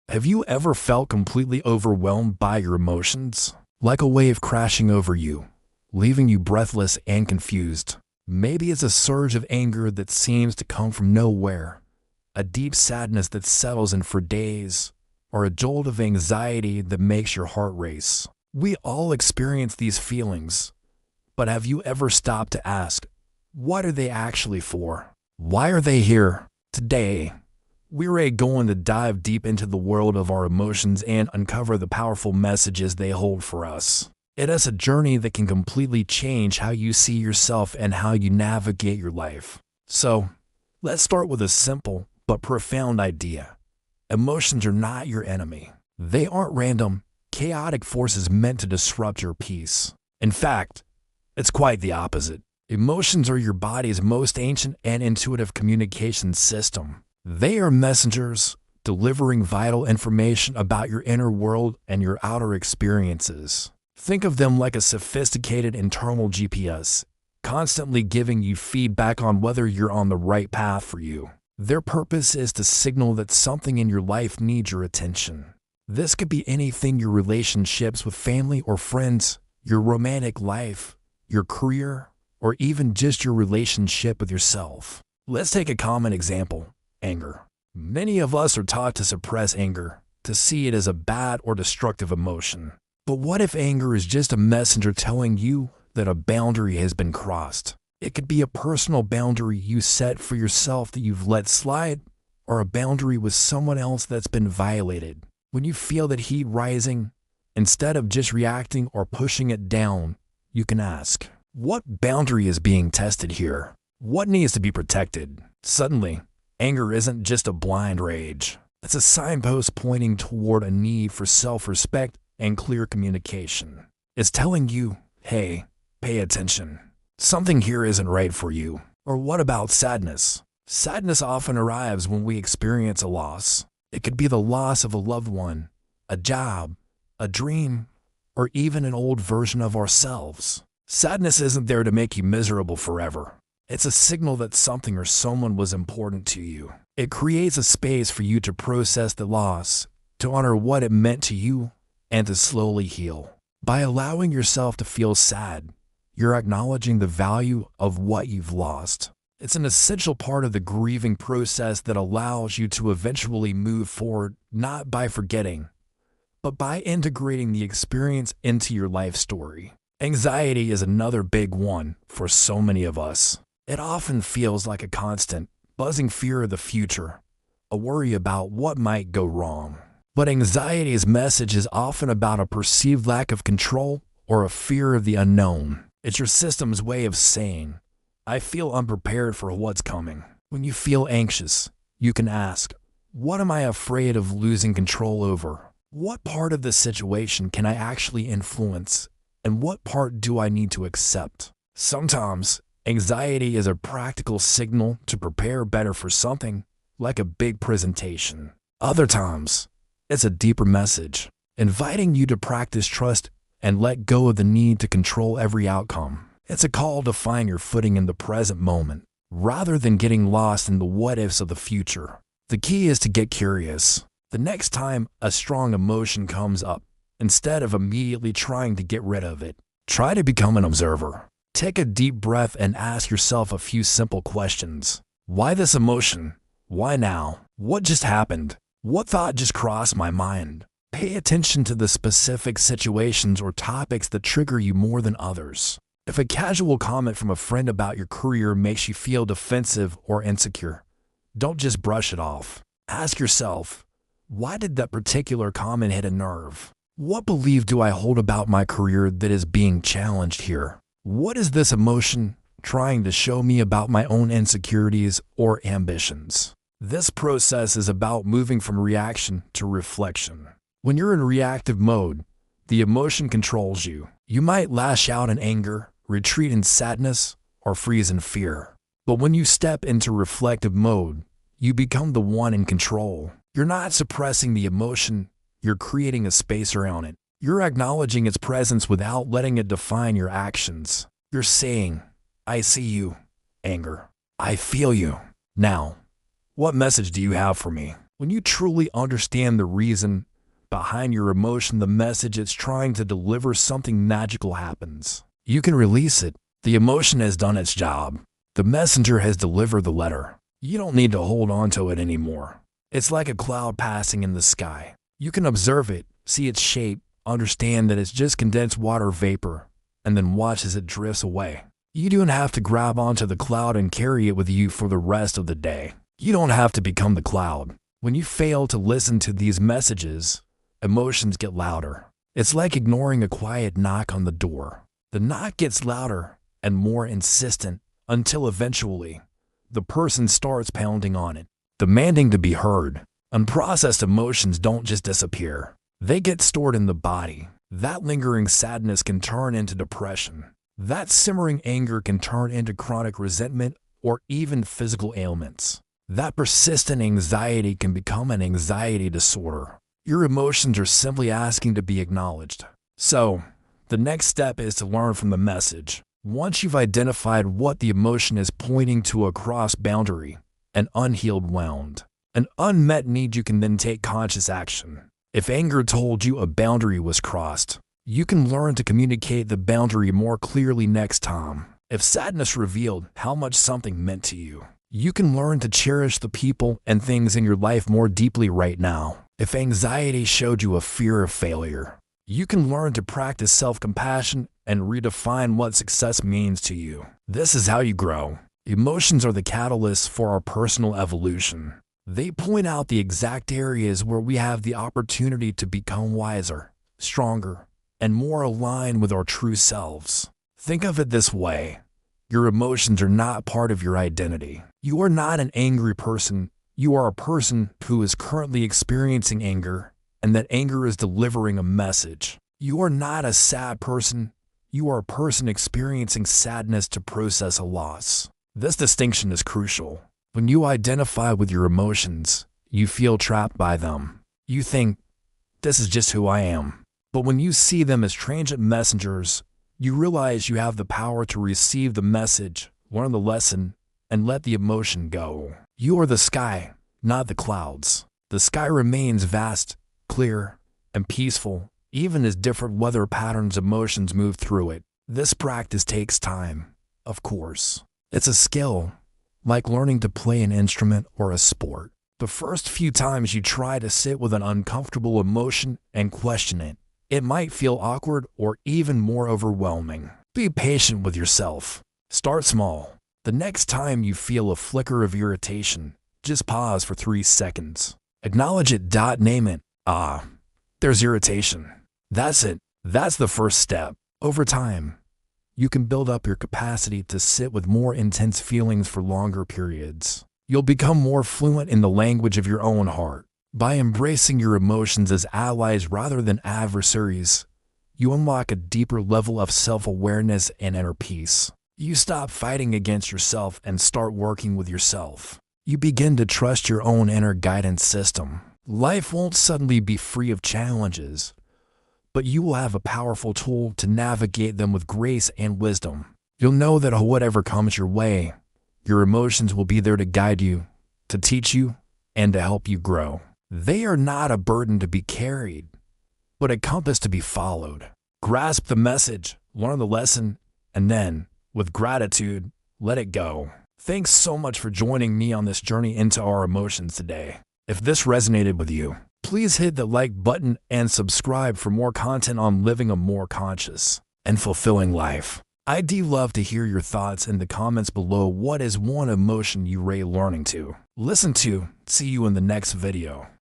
Have you ever felt completely overwhelmed by your emotions? Like a wave crashing over you, leaving you breathless and confused. Maybe it's a surge of anger that seems to come from nowhere, a deep sadness that settles in for days, or a jolt of anxiety that makes your heart race. We all experience these feelings, but have you ever stopped to ask, what are they actually for? Why are they here? Today, we're going to dive deep into the world of our emotions and uncover the powerful messages they hold for us. It is a journey that can completely change how you see yourself and how you navigate your life. So, let's start with a simple but profound idea. Emotions are not your enemy. They aren't random, chaotic forces meant to disrupt your peace. In fact, it's quite the opposite. Emotions are your body's most ancient and intuitive communication system. They are messengers, delivering vital information about your inner world and your outer experiences. Think of them like a sophisticated internal GPS, constantly giving you feedback on whether you're on the right path for you. Their purpose is to signal that something in your life needs your attention. This could be anything: your relationships with family or friends, your romantic life, your career, or even just your relationship with yourself. Let's take a common example: anger. Many of us are taught to suppress anger, to see it as a bad or destructive emotion. But what if anger is just a messenger telling you that a boundary has been crossed? It could be a personal boundary you set for yourself that you've let slide, or a boundary with someone else that's been violated. When you feel that heat rising, instead of just reacting or pushing it down, you can ask, what boundary is being tested here? What needs to be protected? Suddenly, anger isn't just a blind rage. It's a signpost pointing toward a need for self-respect and clear communication. It's telling you, hey, pay attention. Something here isn't right for you. Or what about sadness? Sadness often arrives when we experience a loss. It could be the loss of a loved one, a job, a dream, or even an old version of ourselves. Sadness isn't there to make you miserable forever. It's a signal that something or someone was important to you. It creates a space for you to process the loss, to honor what it meant to you, and to slowly heal. By allowing yourself to feel sad, you're acknowledging the value of what you've lost. It's an essential part of the grieving process that allows you to eventually move forward, not by forgetting, but by integrating the experience into your life story. Anxiety is another big one for so many of us. It often feels like a constant, buzzing fear of the future, a worry about what might go wrong. But anxiety's message is often about a perceived lack of control or a fear of the unknown. It's your system's way of saying, I feel unprepared for what's coming. When you feel anxious, you can ask, what am I afraid of losing control over? What part of the situation can I actually influence? And what part do I need to accept? Sometimes, anxiety is a practical signal to prepare better for something, like a big presentation. Other times, it's a deeper message, inviting you to practice trust and let go of the need to control every outcome. It's a call to find your footing in the present moment, rather than getting lost in the what-ifs of the future. The key is to get curious. The next time a strong emotion comes up, instead of immediately trying to get rid of it, try to become an observer. Take a deep breath and ask yourself a few simple questions. Why this emotion? Why now? What just happened? What thought just crossed my mind? Pay attention to the specific situations or topics that trigger you more than others. If a casual comment from a friend about your career makes you feel defensive or insecure, don't just brush it off. Ask yourself, why did that particular comment hit a nerve? What belief do I hold about my career that is being challenged here? What is this emotion trying to show me about my own insecurities or ambitions? This process is about moving from reaction to reflection. When you're in reactive mode, the emotion controls you. You might lash out in anger, retreat in sadness, or freeze in fear. But when you step into reflective mode, you become the one in control. You're not suppressing the emotion, you're creating a space around it. You're acknowledging its presence without letting it define your actions. You're saying, I see you, anger. I feel you. Now, what message do you have for me? When you truly understand the reason behind your emotion, the message it's trying to deliver, something magical happens. You can release it. The emotion has done its job. The messenger has delivered the letter. You don't need to hold on to it anymore. It's like a cloud passing in the sky. You can observe it, see its shape, understand that it's just condensed water vapor, and then watch as it drifts away. You don't have to grab onto the cloud and carry it with you for the rest of the day. You don't have to become the cloud. When you fail to listen to these messages, emotions get louder. It's like ignoring a quiet knock on the door. The knock gets louder and more insistent until eventually the person starts pounding on it, demanding to be heard. Unprocessed emotions don't just disappear. They get stored in the body. That lingering sadness can turn into depression. That simmering anger can turn into chronic resentment or even physical ailments. That persistent anxiety can become an anxiety disorder. Your emotions are simply asking to be acknowledged. So, the next step is to learn from the message. Once you've identified what the emotion is pointing to, a crossed boundary, an unhealed wound, an unmet need, you can then take conscious action. If anger told you a boundary was crossed, you can learn to communicate the boundary more clearly next time. If sadness revealed how much something meant to you, you can learn to cherish the people and things in your life more deeply right now. If anxiety showed you a fear of failure, you can learn to practice self-compassion and redefine what success means to you. This is how you grow. Emotions are the catalysts for our personal evolution. They point out the exact areas where we have the opportunity to become wiser, stronger, and more aligned with our true selves. Think of it this way. Your emotions are not part of your identity. You are not an angry person. You are a person who is currently experiencing anger, and that anger is delivering a message. You are not a sad person. You are a person experiencing sadness to process a loss. This distinction is crucial. When you identify with your emotions, you feel trapped by them. You think, this is just who I am. But when you see them as transient messengers, you realize you have the power to receive the message, learn the lesson, and let the emotion go. You are the sky, not the clouds. The sky remains vast, clear, and peaceful, even as different weather patterns emotions move through it. This practice takes time, of course. It's a skill, like learning to play an instrument or a sport. The first few times you try to sit with an uncomfortable emotion and question it, it might feel awkward or even more overwhelming. Be patient with yourself. Start small. The next time you feel a flicker of irritation, just pause for 3 seconds. Acknowledge it. Name it. There's irritation. That's it. That's the first step. Over time, you can build up your capacity to sit with more intense feelings for longer periods. You'll become more fluent in the language of your own heart. By embracing your emotions as allies rather than adversaries, you unlock a deeper level of self-awareness and inner peace. You stop fighting against yourself and start working with yourself. You begin to trust your own inner guidance system. Life won't suddenly be free of challenges, but you will have a powerful tool to navigate them with grace and wisdom. You'll know that whatever comes your way, your emotions will be there to guide you, to teach you, and to help you grow. They are not a burden to be carried, but a compass to be followed. Grasp the message, learn the lesson, and then, with gratitude, let it go. Thanks so much for joining me on this journey into our emotions today. If this resonated with you, please hit the like button and subscribe for more content on living a more conscious and fulfilling life. I'd love to hear your thoughts in the comments below. What is one emotion you're learning to listen to? See you in the next video.